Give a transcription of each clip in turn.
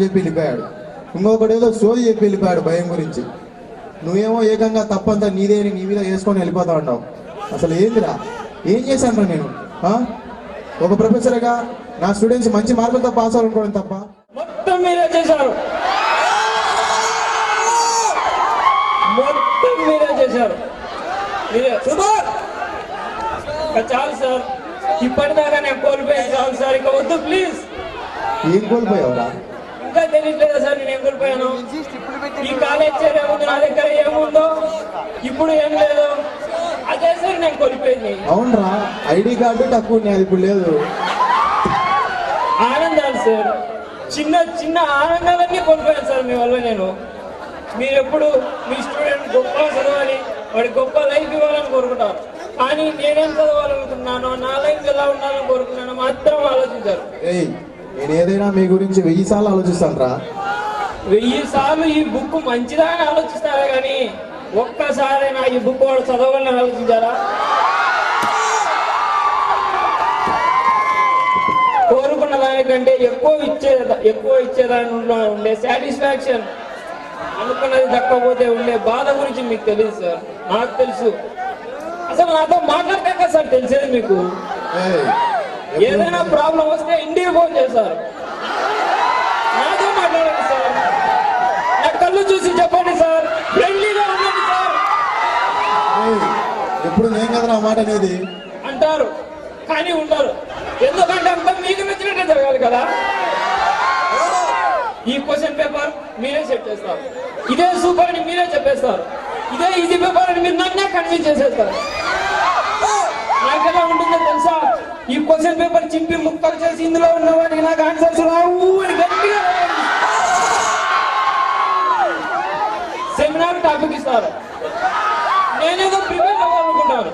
చెప్పి వెళ్ళిపోయాడు, ఇంకొకటి ఏదో సోది చెప్పి వెళ్ళిపోయాడు భయం గురించి. నువ్వేమో ఏకంగా తప్పంతా నీ మీద వేసుకొని వెళ్ళిపోతా ఉన్నావు. అసలు ఏందిరా, ఏం చేశాను నేను? ఒక ప్రొఫెసర్గా నా స్టూడెంట్స్ మంచి మార్కులతో పాస్ అవ్వాలనుకోవడం తప్ప మొత్తం మీరే చేశారు, మొత్తం మీరే చేశారు. చాలు సార్, ఇప్పటిదాకా నేను కోల్పోయాను. చాలు సార్, ఇక వద్దు ప్లీజ్. ఏం కోల్పోయావురా? ఇంకా తెలియట్లేదా సార్ నేను ఏం కోల్పోయాను? ఈ కాలేజ్ ఏముంది, నా దగ్గర ఏముందో ఇప్పుడు ఏం లేదు, అదే సార్ నేను కోల్పోయింది. అవునరా, ఐడి కార్డు తక్కువ అది ఇప్పుడు లేదు. ఆనందాలు సార్, చిన్న చిన్న ఆనందాలన్నీ కోల్పోయాను సార్ మీ వల్ల నేను. మీరు ఎప్పుడు మీ స్టూడెంట్ గొప్ప చదవాలి, వాడి గొప్ప లైఫ్ ఇవ్వాలని కోరుకుంటారు. కానీ నేనేం చదవాలనుకుంటున్నానో, నా లైఫ్ ఎలా ఉండాలని కోరుకున్నానో మాత్రం ఆలోచించారు. నేను ఏదైనా మీ గురించి 1000 సార్లు ఆలోచిస్తాను రా. 1000 సార్లు ఈ బుక్ మంచిదా అని ఆలోచిస్తారా, కానీ ఒక్కసారైనా ఈ బుక్ వాడు చదవాలని ఆలోచించారా? కోరుకున్న దానికంటే ఎక్కువ ఇచ్చేదానిలో ఉండే సాటిస్ఫాక్షన్, అనుకున్నది దక్కపోతే ఉండే బాధ గురించి మీకు తెలియదు సార్. నాకు తెలుసు. అసలు నాతో మాట్లాడతాక సార్ తెలిసేది మీకు. ఏదైనా ప్రాబ్లం వస్తే ఇంటికి ఫోన్ చేస్తారు, నాతో మాట్లాడండి సార్, నా కళ్ళు చూసి చెప్పండి సార్, ఫ్రెండ్లీగా ఉండండి సార్. ఎప్పుడు నేను కదా నా మాట అనేది అంటారు, కానీ ఉండరు. ఎందుకంటే అంతా మీకు నచ్చినట్టే జరగాలి కదా. ఈ క్వశ్చన్ పేపర్ మీరే సెట్ చేస్తారు, ఇదే సూపర్ అని మీరే చెప్పేస్తారు, ఇదే ఈజీ పేపర్ అని మీరు నన్నే కన్విన్స్ చేసేస్తారు. నాకెలా ఉంటుందో తెలుసా? ఈ క్వశ్చన్ పేపర్ చింపి ముక్కలు చేసి ఇందులో ఉన్న వాటికి నాకు ఆన్సర్స్ రావు అని గట్టిగా సెమినార్ టాపిక్ ఇస్తారు, నేనేదో ప్రిపేర్ అవ్వాలనుకుంటాను,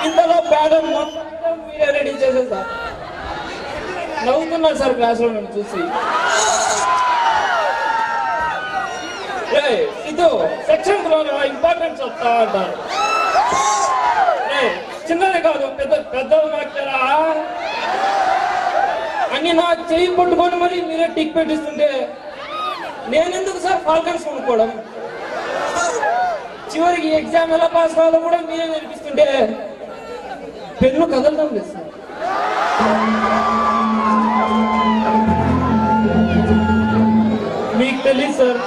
ఇందులో ప్యాటర్న్ మొత్తం మీరే రెడీ చేసేస్తారు. నవ్వుతున్నారు సార్ క్లాస్లో నన్ను చూసి. ఇది సెక్షన్ ఇంపార్టెన్స్ వస్తా అంటారు. చిన్నది కాదు, పెద్ద మాట్లారా అని నా చెయ్యి పట్టుకొని మరి మీరే టిక్ పెట్టిస్తుంటే నేనెందుకు సార్ ఫాల్కన్స్ కొనుక్కోవడం? చివరికి ఎగ్జామ్ ఎలా పాస్ కావాలో కూడా మీరే నేర్పిస్తుంటే పెన్ను కదలడం లేదు సార్. మీకు తెలియదు సార్,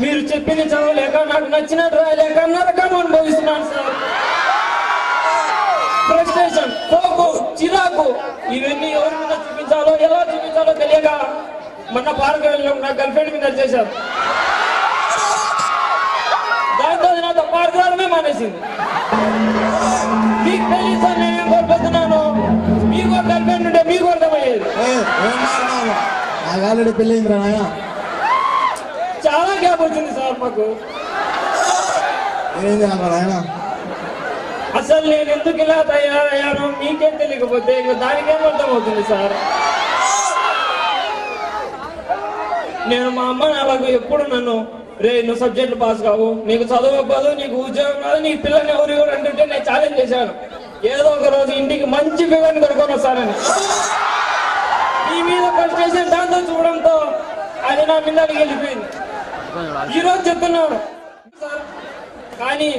మీరు చెప్పింది చదవలేక, నాకు నచ్చినట్టు రాయలేక నరకం అనుభవిస్తున్నాను సార్. ఫ్రస్ట్రేషన్, కోపం, చిరాకు, ఇవన్నీ ఎవరి మీద చూపించాలో, ఎలా చూపించాలో తెలియక మొన్న పార్క్ వెళ్ళాం, నా గర్ల్ ఫ్రెండ్ మీద చేశారు. దాంతో నాతో పార్క్ రావడమే మానేసింది. మీకు తెలియదు సార్ నేనేం కోల్పోతున్నాను. మీకు గర్ల్ ఫ్రెండ్ ఉంటే మీకు అర్థమయ్యేది. ఆల్రెడీ పెళ్ళింది రా, చాలా గ్యాప్ వచ్చింది సార్ మాకు. అసలు నేను ఎందుకు ఇలా తయారయ్యానో మీకేం తెలియకపోతే ఇంకా దానికేం అర్థం అవుతుంది సార్. నేను మా అమ్మ నాన్నకు ఎప్పుడు నన్ను నువ్వు సబ్జెక్టులు పాస్ కావు, నీకు చదవకపోదు, నీకు ఉద్యోగం కాదు, నీ పిల్లని ఎవరు అంటుంటే నేను ఛాలెంజ్ చేశాను. ఏదో ఒక రోజు ఇంటికి మంచి ఫిగర్ని దొరుకుని వస్తానని. మీ మీద ఫ్రస్ట్రేషన్ దాంతో చూడడంతో అది నా మీద వెళ్ళిపోయింది. ఈరోజు చెప్తున్నాను సార్, కానీ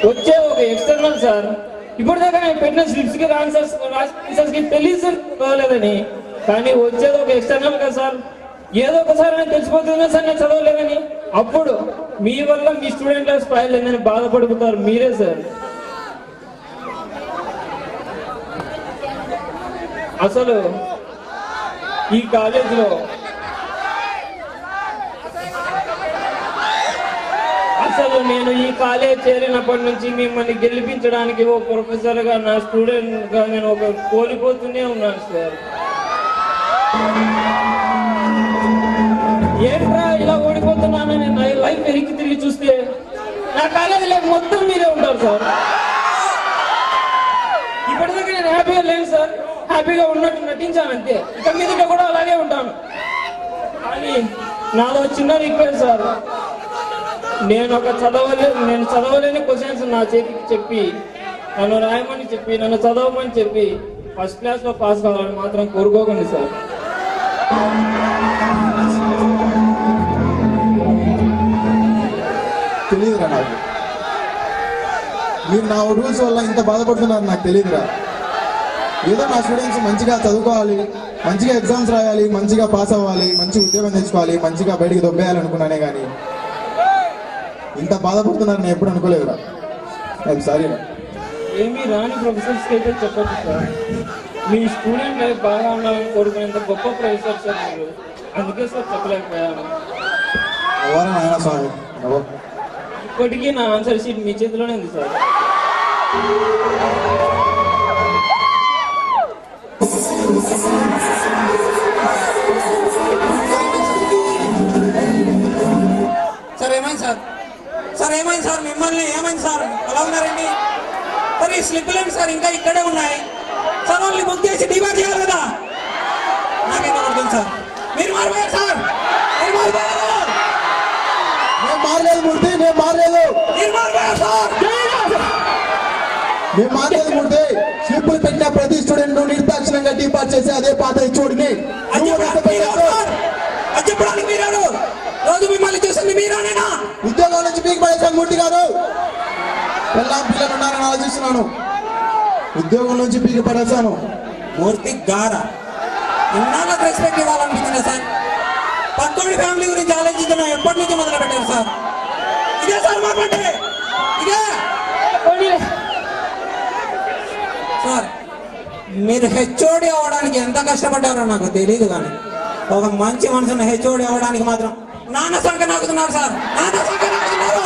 వచ్చే ఒక ఎక్స్టర్నల్ సార్, ఇప్పటిదాకా నేను పెట్టిన స్లిప్స్కి ఆన్సర్స్కి తెలియలేదని, కానీ వచ్చేది ఒక ఎక్స్టర్నల్ కదా సార్. ఏదో ఒకసారి నేను తెలిసిపోతుందా సార్ నేను చదవలేదని. అప్పుడు మీ వల్ల మీ స్టూడెంట్ లైఫ్ స్పాయిల్ అయిందని బాధపడుతున్నారు మీరే సార్. అసలు ఈ కాలేజీలో నేను ఈ కాలేజ్ చేరినప్పటి నుంచి మిమ్మల్ని గెలిపించడానికి ఓ ప్రొఫెసర్గా, నా స్టూడెంట్గా నేను ఒక కోల్పోతూనే ఉన్నాను సార్. ఏంట్రా ఇలా ఓడిపోతున్నానని నా లైఫ్ వెనక్కి తిరిగి చూస్తే నా కాలేజీ లైఫ్ మొత్తం మీరే ఉంటారు సార్. ఇప్పటిదాకా నేను హ్యాపీగా లేను సార్, హ్యాపీగా ఉన్నట్టు నటించాను అంతే. ఇక మీదట కూడా అలాగే ఉంటాను. కానీ నాదో చిన్న రిక్వెస్ట్ సార్, నేను చదవలేని క్వశ్చన్స్ నా చేతికి చెప్పి, నన్ను రాయమని చెప్పి, నన్ను చదవమని చెప్పి ఫస్ట్ క్లాస్లో పాస్ కావాలని మాత్రం కోరుకోకండి సార్. మీరు నా రూల్స్ వల్ల ఇంత బాధపడుతున్నారు నాకు తెలియదురా. ఏదో నా స్టూడెంట్స్ మంచిగా చదువుకోవాలి, మంచిగా ఎగ్జామ్స్ రాయాలి, మంచిగా పాస్ అవ్వాలి, మంచి ఉద్యోగం తెచ్చుకోవాలి, మంచిగా బయటికి దొబ్బేయాలి అనుకున్నానే కానీ ఇంత బాధపడుతున్నారు నేను ఎప్పుడు అనుకోలేదురా. ఐఎమ్ సారీ రా. ఏమీ రాని ప్రొఫెసర్స్కి అయితే చెప్పచ్చు సార్. మీ స్టూడెంట్ లైఫ్ బాగా ఉండాలని కోరుకునేంత గొప్ప ప్రొఫెసర్ సార్ మీరు. అందుకే సార్ చెప్పలేకపోయాను. ఎవరా నాయన స్వామి. ఇప్పటికీ నా ఆన్సర్ షీట్ మీ చేతిలోనే ఉంది సార్. సార్ ఏమైంది సార్? సార్ ఏమైంది సార్? మిమ్మల్ని ఏమైంది సార్? ఎలా ఉన్నారండి? సార్ ఈ స్లిప్లేండి సార్, ఇంకా ఇక్కడే ఉన్నాయి సార్. వాళ్ళని బుక్ చేసి డిమాండ్ చేయాలి కదా. నాకేమో అర్థం సార్. మీరు మారిపోయారు సార్, మీరు మారిపోయారు. నేను మారలేదు మూర్తి, నేను మారలేదు. మీరు మారిపోయారు సార్. నేను మారలేదు మూర్తి. స్లిప్పులు పెట్టిన ప్రతి స్టూడెంట్ నిర్దాక్షిణంగా డిపార్ట్ చేసి అదే పాత ఇచ్చోడిని చెప్పడానికి మీరారు. రోజు మిమ్మల్ని చూసింది మీరానేనా? ఉద్యోగం నుంచి మీకు పడేసాను మూర్తి గారు. పిల్లలు ఉన్నారని ఆలోచిస్తున్నాను. ఉద్యోగం నుంచి పీకి పడేశాను. మూర్తి గారా ఇన్నాళ్ళకి రెస్పెక్ట్ ఇవ్వాలనిపించిందా సార్? పక్కోడి ఫ్యామిలీ గురించి ఆలోచించడం ఎప్పటి నుంచి మొదలు పెట్టారు సార్? ఇదే సార్ మాట్లాడే ఇదే సార్. మీరు హెచ్ఓడి అవ్వడానికి ఎంత కష్టపడ్డారో నాకు తెలియదు, కానీ ఒక మంచి మనుషుని హెచ్ఓడి అవ్వడానికి మాత్రం నాన్న సంఖ్య నాకుతున్నారు సార్. నాన్న సంఖ్య నాకుతున్నారు.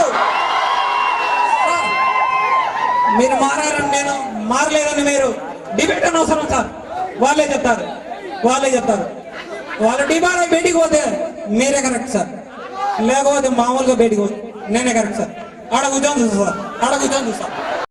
మీరు మారారని నేను మారలేదని మీరు డిబేట్ అనవసరం సార్. వాళ్ళే చెప్తారు, వాళ్ళే చెప్తారు. వాళ్ళు డిమాండ్ అయి బయటికి పోతే మీరే కరెక్ట్ సార్, లేకపోతే మామూలుగా బయటికి పోతే నేనే కరెక్ట్ సార్. ఆడ కూర్చొని చూస్తా సార్, ఆడ కూర్చొని చూస్తా.